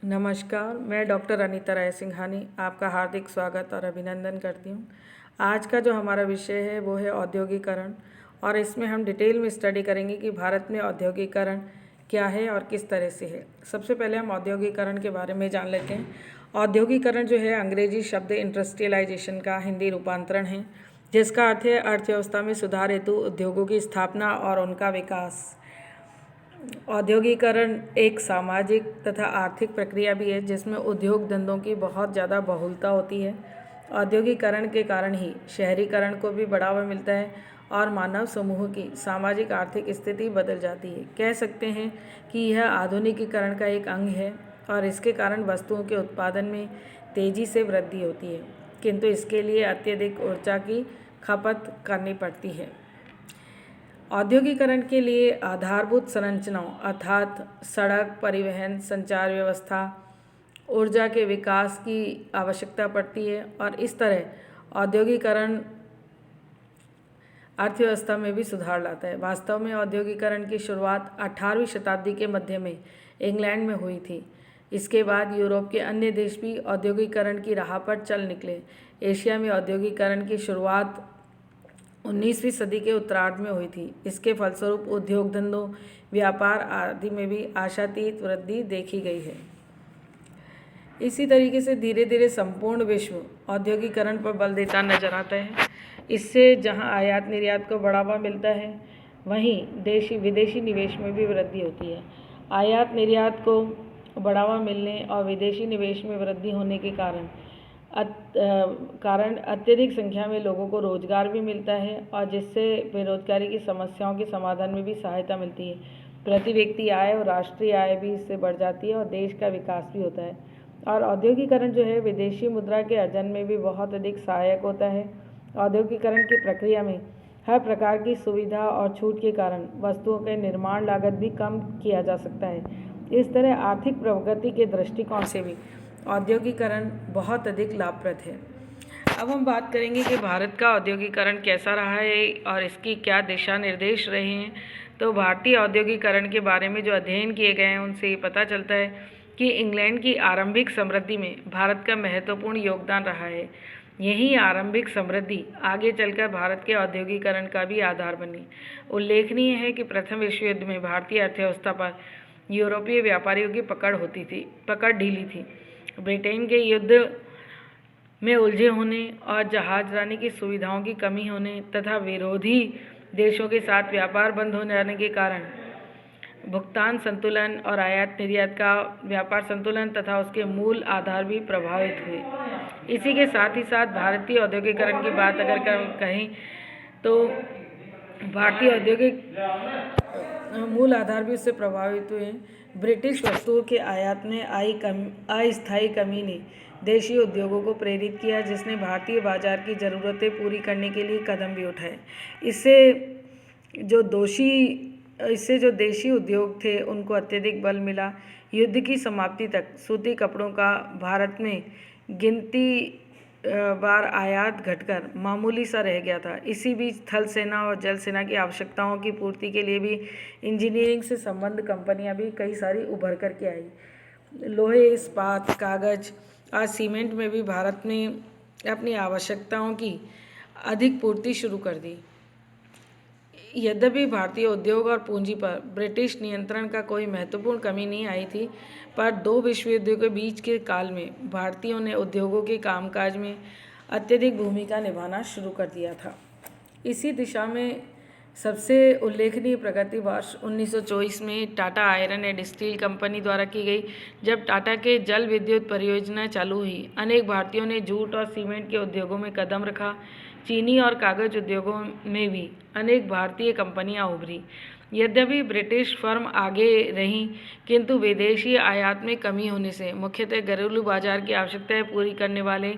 नमस्कार, मैं डॉक्टर अनीता राय सिंघानी आपका हार्दिक स्वागत और अभिनंदन करती हूँ। आज का जो हमारा विषय है वो है औद्योगिकरण और इसमें हम डिटेल में स्टडी करेंगे कि भारत में औद्योगिकरण क्या है और किस तरह से है। सबसे पहले हम औद्योगिकरण के बारे में जान लेते हैं। औद्योगिकरण जो है अंग्रेजी शब्द इंडस्ट्रियलाइजेशन का हिंदी रूपांतरण है, जिसका अर्थ है अर्थव्यवस्था में सुधार हेतु उद्योगों की स्थापना और उनका विकास। औद्योगिकरण एक सामाजिक तथा आर्थिक प्रक्रिया भी है जिसमें उद्योग धंधों की बहुत ज़्यादा बहुलता होती है। औद्योगिकरण के कारण ही शहरीकरण को भी बढ़ावा मिलता है और मानव समूह की सामाजिक आर्थिक स्थिति बदल जाती है। कह सकते हैं कि यह आधुनिकीकरण का एक अंग है और इसके कारण वस्तुओं के उत्पादन में तेज़ी से वृद्धि होती है, किंतु इसके लिए अत्यधिक ऊर्जा की खपत करनी पड़ती है। औद्योगिकरण के लिए आधारभूत संरचनाओं अर्थात सड़क, परिवहन, संचार व्यवस्था, ऊर्जा के विकास की आवश्यकता पड़ती है और इस तरह औद्योगिकरण अर्थव्यवस्था में भी सुधार लाता है। वास्तव में औद्योगिकरण की शुरुआत 18वीं शताब्दी के मध्य में इंग्लैंड में हुई थी। इसके बाद यूरोप के अन्य देश भी औद्योगिकरण की राह पर चल निकले। एशिया में औद्योगिकरण की शुरुआत 19वीं सदी के उत्तरार्ध में हुई थी। इसके फलस्वरूप उद्योग धंधों, व्यापार आदि में भी आशातीत वृद्धि देखी गई है। इसी तरीके से धीरे धीरे संपूर्ण विश्व औद्योगिकरण पर बल देता नजर आता है। इससे जहां आयात निर्यात को बढ़ावा मिलता है, वहीं विदेशी निवेश में भी वृद्धि होती है। आयात निर्यात को बढ़ावा मिलने और विदेशी निवेश में वृद्धि होने के कारण अत्यधिक संख्या में लोगों को रोजगार भी मिलता है और जिससे बेरोजगारी की समस्याओं के समाधान में भी सहायता मिलती है। प्रति व्यक्ति आय और राष्ट्रीय आय भी इससे बढ़ जाती है और देश का विकास भी होता है। और औद्योगिकरण जो है विदेशी मुद्रा के अर्जन में भी बहुत अधिक सहायक होता है। औद्योगिकरण की प्रक्रिया में हर प्रकार की सुविधा और छूट के कारण वस्तुओं के निर्माण लागत भी कम किया जा सकता है। इस तरह आर्थिक प्रगति के दृष्टिकोण से भी औद्योगिकरण बहुत अधिक लाभप्रद है। अब हम बात करेंगे कि भारत का औद्योगिकरण कैसा रहा है और इसकी क्या दिशा निर्देश रहे हैं। तो भारतीय औद्योगिकरण के बारे में जो अध्ययन किए गए हैं उनसे ये पता चलता है कि इंग्लैंड की आरंभिक समृद्धि में भारत का महत्वपूर्ण योगदान रहा है। यही आरंभिक समृद्धि आगे चलकर भारत के औद्योगिकरण का भी आधार बनी। उल्लेखनीय है कि प्रथम विश्व युद्ध में भारतीय अर्थव्यवस्था पर यूरोपीय व्यापारियों की पकड़ ढीली थी। ब्रिटेन के युद्ध में उलझे होने और जहाजरानी की सुविधाओं की कमी होने तथा विरोधी देशों के साथ व्यापार बंद हो जाने के कारण भुगतान संतुलन और आयात निर्यात का व्यापार संतुलन तथा उसके मूल आधार भी प्रभावित हुए। इसी के साथ ही साथ भारतीय औद्योगिकरण की बात अगर कहें तो भारतीय औद्योगिक मूल आधार भी उससे प्रभावित हुए। ब्रिटिश वस्तुओं के आयात में अस्थायी कमी ने देशी उद्योगों को प्रेरित किया, जिसने भारतीय बाजार की ज़रूरतें पूरी करने के लिए कदम भी उठाए। इससे जो देशी उद्योग थे उनको अत्यधिक बल मिला। युद्ध की समाप्ति तक सूती कपड़ों का भारत में गिनती बार आयात घटकर मामूली सा रह गया था। इसी बीच थल सेना और जल सेना की आवश्यकताओं की पूर्ति के लिए भी इंजीनियरिंग से संबंध कंपनियां भी कई सारी उभर कर के आई। लोहे, इस्पात, कागज और सीमेंट में भी भारत ने अपनी आवश्यकताओं की अधिक पूर्ति शुरू कर दी। यद्यपि भारतीय उद्योग और पूंजी पर ब्रिटिश नियंत्रण का कोई महत्वपूर्ण कमी नहीं आई थी, पर दो विश्व युद्धों के बीच के काल में भारतीयों ने उद्योगों के कामकाज में अत्यधिक भूमिका निभाना शुरू कर दिया था। इसी दिशा में सबसे उल्लेखनीय प्रगति वर्ष 1924 में Tata iron and steel company द्वारा की गई, जब टाटा के जल विद्युत परियोजना चालू हुई। अनेक भारतीयों ने जूट और सीमेंट के उद्योगों में कदम रखा। चीनी और कागज उद्योगों में भी अनेक भारतीय कंपनियां उभरी। यद्यपि ब्रिटिश फर्म आगे रहीं, किंतु विदेशी आयात में कमी होने से मुख्यतः घरेलू बाजार की आवश्यकताएं पूरी करने वाले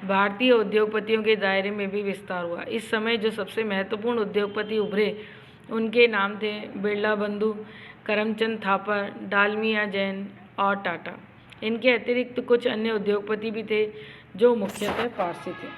भारतीय उद्योगपतियों के दायरे में भी विस्तार हुआ। इस समय जो सबसे महत्वपूर्ण उद्योगपति उभरे उनके नाम थे बिरला बंधु, करमचंद थापर, डालमिया जैन और टाटा। इनके अतिरिक्त कुछ अन्य उद्योगपति भी थे जो मुख्यतः पारसी थे।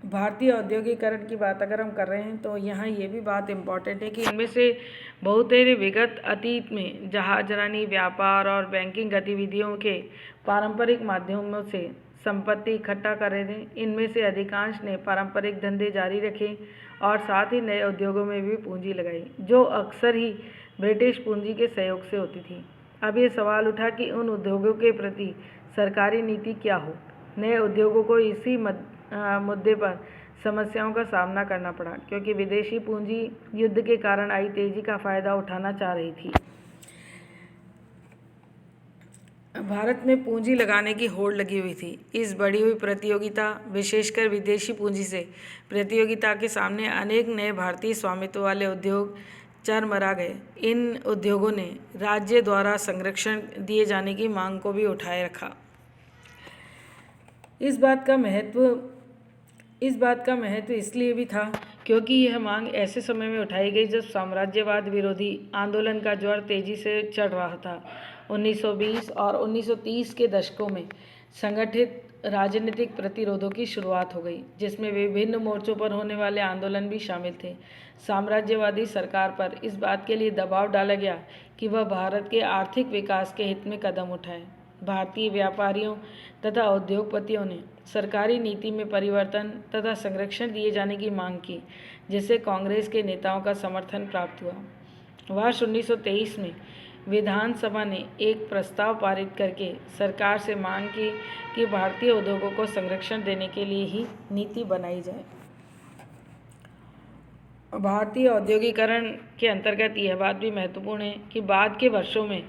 भारतीय औद्योगिकरण की बात अगर हम कर रहे हैं तो यहाँ ये भी बात इम्पॉर्टेंट है कि इनमें से बहुतेरे विगत अतीत में जहाजरानी, व्यापार और बैंकिंग गतिविधियों के पारंपरिक माध्यमों से संपत्ति इकट्ठा कर रहे थे। इनमें से अधिकांश ने पारंपरिक धंधे जारी रखे और साथ ही नए उद्योगों में भी पूंजी लगाई, जो अक्सर ही ब्रिटिश पूंजी के सहयोग से होती थी। अब ये सवाल उठा कि उन उद्योगों के प्रति सरकारी नीति क्या हो। नए उद्योगों को इसी मुद्दे पर समस्याओं का सामना करना पड़ा, क्योंकि विदेशी पूंजी युद्ध के कारण आई तेजी का फायदा उठाना चाह रही थी। भारत में पूंजी लगाने की होड़ लगी हुई थी। इस बढ़ी हुई प्रतियोगिता, विशेषकर विदेशी पूंजी से प्रतियोगिता के सामने अनेक नए भारतीय स्वामित्व वाले उद्योग चरमरा गए। इन उद्योगों ने राज्य द्वारा संरक्षण दिए जाने की मांग को भी उठाए रखा। इस बात का महत्व इसलिए भी था क्योंकि यह मांग ऐसे समय में उठाई गई जब साम्राज्यवाद विरोधी आंदोलन का ज्वर तेजी से चढ़ रहा था। 1920 और 1930 के दशकों में संगठित राजनीतिक प्रतिरोधों की शुरुआत हो गई, जिसमें विभिन्न मोर्चों पर होने वाले आंदोलन भी शामिल थे। साम्राज्यवादी सरकार पर इस बात के लिए दबाव डाला गया कि वह भारत के आर्थिक विकास के हित में कदम उठाए। भारतीय व्यापारियों तथा उद्योगपतियों ने सरकारी नीति में परिवर्तन तथा संरक्षण दिए जाने की मांग की, जिससे कांग्रेस के नेताओं का समर्थन प्राप्त हुआ। वर्ष 1923 में विधानसभा ने एक प्रस्ताव पारित करके सरकार से मांग की कि भारतीय उद्योगों को संरक्षण देने के लिए ही नीति बनाई जाए। भारतीय औद्योगिकरण के अंतर्गत यह बात भी महत्वपूर्ण है कि बाद के वर्षों में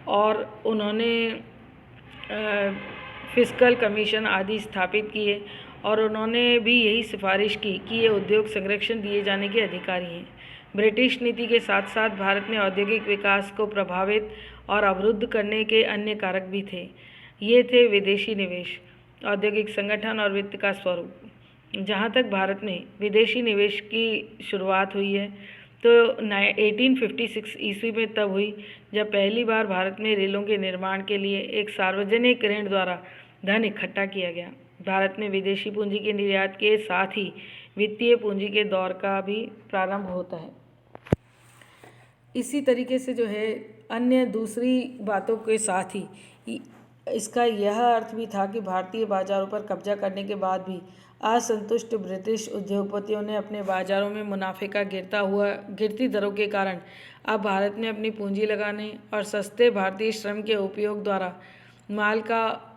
और उन्होंने फिस्कल कमीशन आदि स्थापित किए और उन्होंने भी यही सिफारिश की कि ये उद्योग संरक्षण दिए जाने के अधिकारी हैं। ब्रिटिश नीति के साथ साथ भारत में औद्योगिक विकास को प्रभावित और अवरुद्ध करने के अन्य कारक भी थे। ये थे विदेशी निवेश, औद्योगिक संगठन और वित्त का स्वरूप। जहाँ तक भारत में विदेशी निवेश की शुरुआत हुई है तो 1856 ईस्वी में तब हुई जब पहली बार भारत में रेलों के निर्माण के लिए एक सार्वजनिक ऋण द्वारा धन इकट्ठा किया गया। भारत में विदेशी पूंजी के निर्यात के साथ ही वित्तीय पूंजी के दौर का भी प्रारंभ होता है। इसी तरीके से जो है अन्य दूसरी बातों के साथ ही इसका यह अर्थ भी था कि भारतीय बाजारों पर कब्जा करने के बाद भी असंतुष्ट ब्रिटिश उद्योगपतियों ने अपने बाजारों में मुनाफे का गिरती दरों के कारण अब भारत में अपनी पूंजी लगाने और सस्ते भारतीय श्रम के उपयोग द्वारा माल का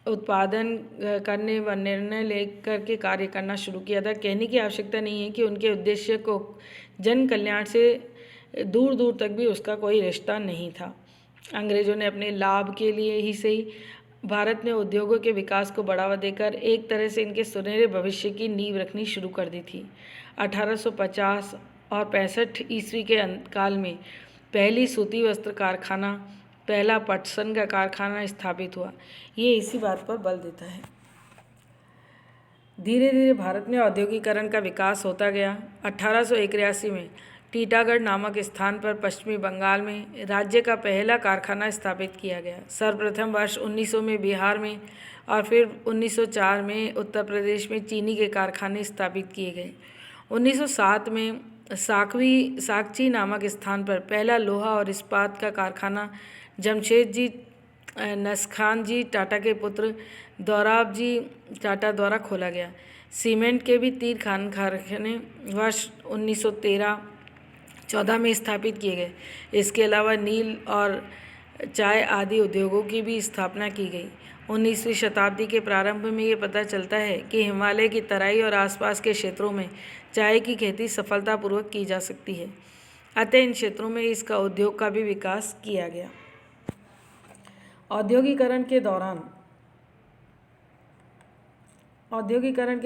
उत्पादन करने व निर्णय लेकर के कार्य करना शुरू किया था। कहने की आवश्यकता नहीं है कि उनके उद्देश्य को जन कल्याण से दूर दूर तक भी उसका कोई रिश्ता नहीं था। अंग्रेजों ने अपने लाभ के लिए ही सही भारत में उद्योगों के विकास को बढ़ावा देकर एक तरह से इनके सुनहरे भविष्य की नींव रखनी शुरू कर दी थी। 1850 और 65 ईस्वी के काल में पहली सूती वस्त्र कारखाना, पहला पटसन का कारखाना स्थापित हुआ। ये इसी बात पर बल देता है। धीरे धीरे भारत में औद्योगिकरण का विकास होता गया। 1881 में टीटागढ़ नामक स्थान पर पश्चिमी बंगाल में राज्य का पहला कारखाना स्थापित किया गया। सर्वप्रथम वर्ष 1900 में बिहार में और फिर 1904 में उत्तर प्रदेश में चीनी के कारखाने स्थापित किए गए। 1907 में साकची नामक स्थान पर पहला लोहा और इस्पात का कारखाना जमशेदजी नसखानजी टाटा के पुत्र दोराबजी टाटा द्वारा खोला गया। सीमेंट के भी 3 कारखाने वर्ष 1913-14 में स्थापित किए गए। इसके अलावा नील और चाय आदि उद्योगों की भी स्थापना की गई। 19वीं शताब्दी के प्रारंभ में ये पता चलता है कि हिमालय की तराई और आसपास के क्षेत्रों में चाय की खेती सफलतापूर्वक की जा सकती है। अतः इन क्षेत्रों में इसका उद्योग का भी विकास किया गया। औद्योगिकरण के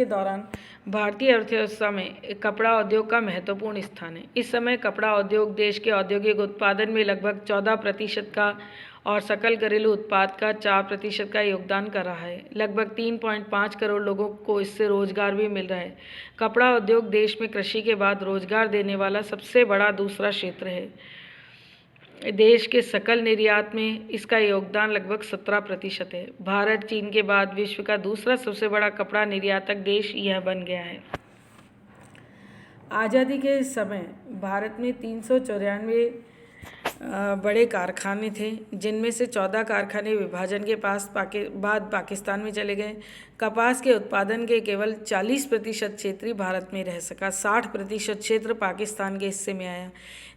दौरान भारतीय अर्थव्यवस्था में कपड़ा उद्योग का महत्वपूर्ण स्थान है। इस समय कपड़ा उद्योग देश के औद्योगिक उत्पादन में लगभग 14% का और सकल घरेलू उत्पाद का 4% का योगदान कर रहा है। लगभग 3.5 करोड़ लोगों को इससे रोजगार भी मिल रहा है। कपड़ा उद्योग देश में कृषि के बाद रोजगार देने वाला सबसे बड़ा दूसरा क्षेत्र है। देश के सकल निर्यात में इसका योगदान लगभग 17% है। भारत चीन के बाद विश्व का दूसरा सबसे बड़ा कपड़ा निर्यातक देश यह बन गया है। आज़ादी के समय भारत में 394 बड़े कारखाने थे, जिनमें से 14 कारखाने विभाजन के बाद पाकिस्तान में चले गए। कपास के उत्पादन के केवल 40% क्षेत्र ही भारत में रह सका, 60% क्षेत्र पाकिस्तान के हिस्से में आया।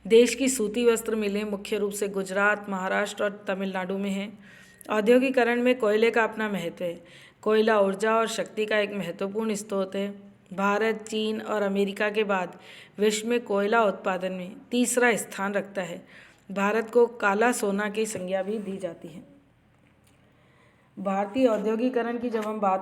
देश की सूती वस्त्र मिलें मुख्य रूप से गुजरात, महाराष्ट्र और तमिलनाडु में हैं। औद्योगिकरण में कोयले का अपना महत्व है। कोयला ऊर्जा और शक्ति का एक महत्वपूर्ण स्रोत है। भारत, चीन और अमेरिका के बाद विश्व में कोयला उत्पादन में तीसरा स्थान रखता है। भारत को काला सोना की संज्ञा भी दी जाती है। भारतीय औद्योगिकरण की जब हम बात